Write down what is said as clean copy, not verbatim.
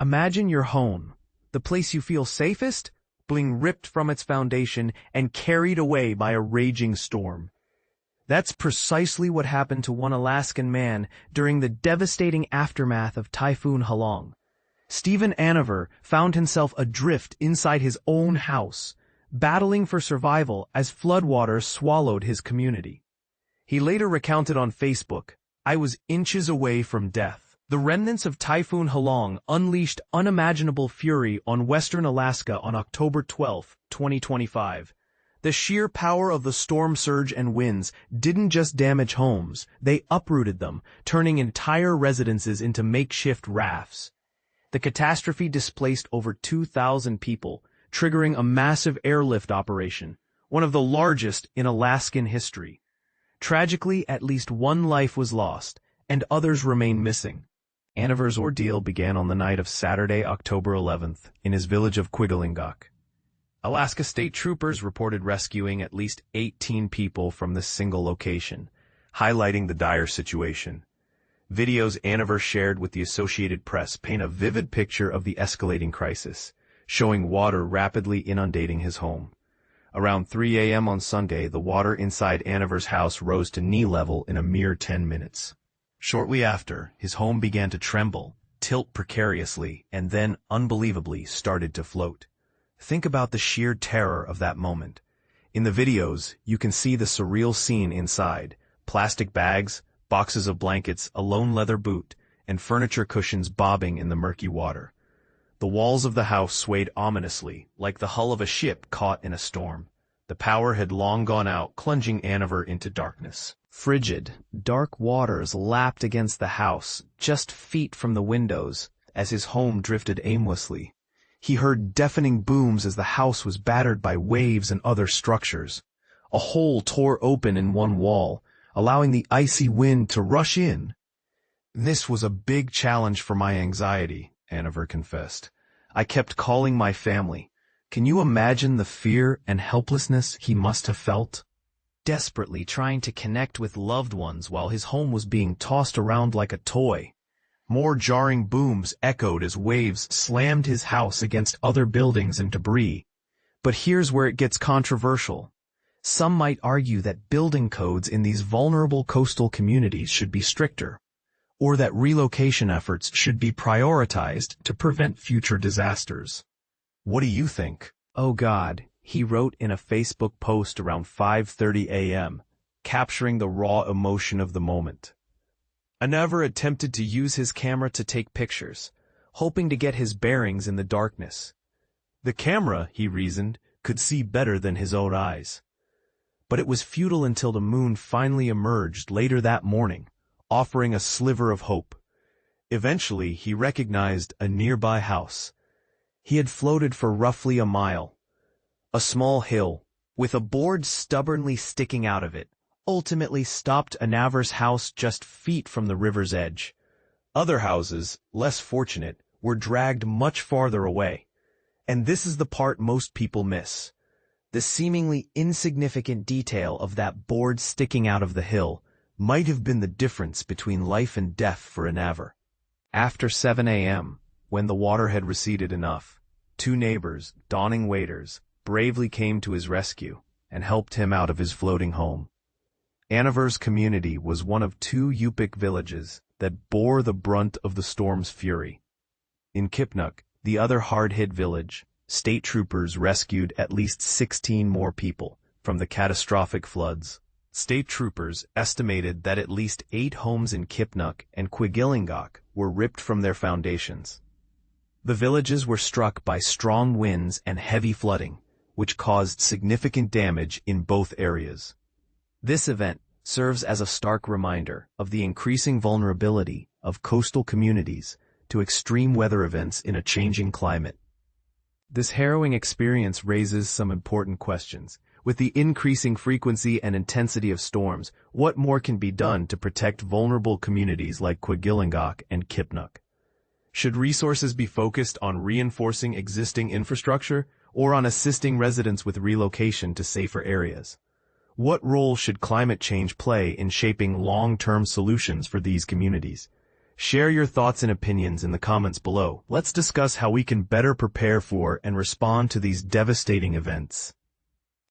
Imagine your home, the place you feel safest, being ripped from its foundation and carried away by a raging storm. That's precisely what happened to one Alaskan man during the devastating aftermath of Typhoon Halong. Steven Anaver found himself adrift inside his own house, battling for survival as floodwaters swallowed his community. He later recounted on Facebook, "I was inches away from death." The remnants of Typhoon Halong unleashed unimaginable fury on western Alaska on October 12, 2025. The sheer power of the storm surge and winds didn't just damage homes, they uprooted them, turning entire residences into makeshift rafts. The catastrophe displaced over 2,000 people, triggering a massive airlift operation, one of the largest in Alaskan history. Tragically, at least one life was lost, and others remain missing. Anaver's ordeal began on the night of Saturday, October 11th, in his village of Kwigillingok. Alaska State Troopers reported rescuing at least 18 people from this single location, highlighting the dire situation. Videos Anaver shared with the Associated Press paint a vivid picture of the escalating crisis, showing water rapidly inundating his home. Around 3 a.m. on Sunday, the water inside Anaver's house rose to knee level in a mere 10 minutes. Shortly after, his home began to tremble, tilt precariously, and then, unbelievably, started to float. Think about the sheer terror of that moment. In the videos, you can see the surreal scene inside: plastic bags, boxes of blankets, a lone leather boot, and furniture cushions bobbing in the murky water. The walls of the house swayed ominously, like the hull of a ship caught in a storm. The power had long gone out, plunging Anaver into darkness. Frigid, dark waters lapped against the house, just feet from the windows, as his home drifted aimlessly. He heard deafening booms as the house was battered by waves and other structures. A hole tore open in one wall, allowing the icy wind to rush in. "This was a big challenge for my anxiety," Anaver confessed. "I kept calling my family. Can you imagine the fear and helplessness he must have felt? Desperately trying to connect with loved ones while his home was being tossed around like a toy." More jarring booms echoed as waves slammed his house against other buildings and debris. But here's where it gets controversial. Some might argue that building codes in these vulnerable coastal communities should be stricter, or that relocation efforts should be prioritized to prevent future disasters. What do you think? "Oh God," he wrote in a Facebook post around 5:30 a.m., capturing the raw emotion of the moment. Anaver attempted to use his camera to take pictures, hoping to get his bearings in the darkness. The camera, he reasoned, could see better than his own eyes. But it was futile until the moon finally emerged later that morning, offering a sliver of hope. Eventually, he recognized a nearby house. He had floated for roughly a mile. A small hill, with a board stubbornly sticking out of it, ultimately stopped Anaver's house just feet from the river's edge. Other houses, less fortunate, were dragged much farther away. And this is the part most people miss. The seemingly insignificant detail of that board sticking out of the hill might have been the difference between life and death for Anaver. After 7 a.m., when the water had receded enough, two neighbors, dawning waiters, bravely came to his rescue and helped him out of his floating home. Anaver's community was one of two Yupik villages that bore the brunt of the storm's fury. In Kipnuk, the other hard-hit village, state troopers rescued at least 16 more people from the catastrophic floods. State troopers estimated that at least 8 homes in Kipnuk and Kwigillingok were ripped from their foundations. The villages were struck by strong winds and heavy flooding, which caused significant damage in both areas. This event serves as a stark reminder of the increasing vulnerability of coastal communities to extreme weather events in a changing climate. This harrowing experience raises some important questions. With the increasing frequency and intensity of storms, what more can be done to protect vulnerable communities like Kwigillingok and Kipnuk? Should resources be focused on reinforcing existing infrastructure or on assisting residents with relocation to safer areas? What role should climate change play in shaping long-term solutions for these communities? Share your thoughts and opinions in the comments below. Let's discuss how we can better prepare for and respond to these devastating events.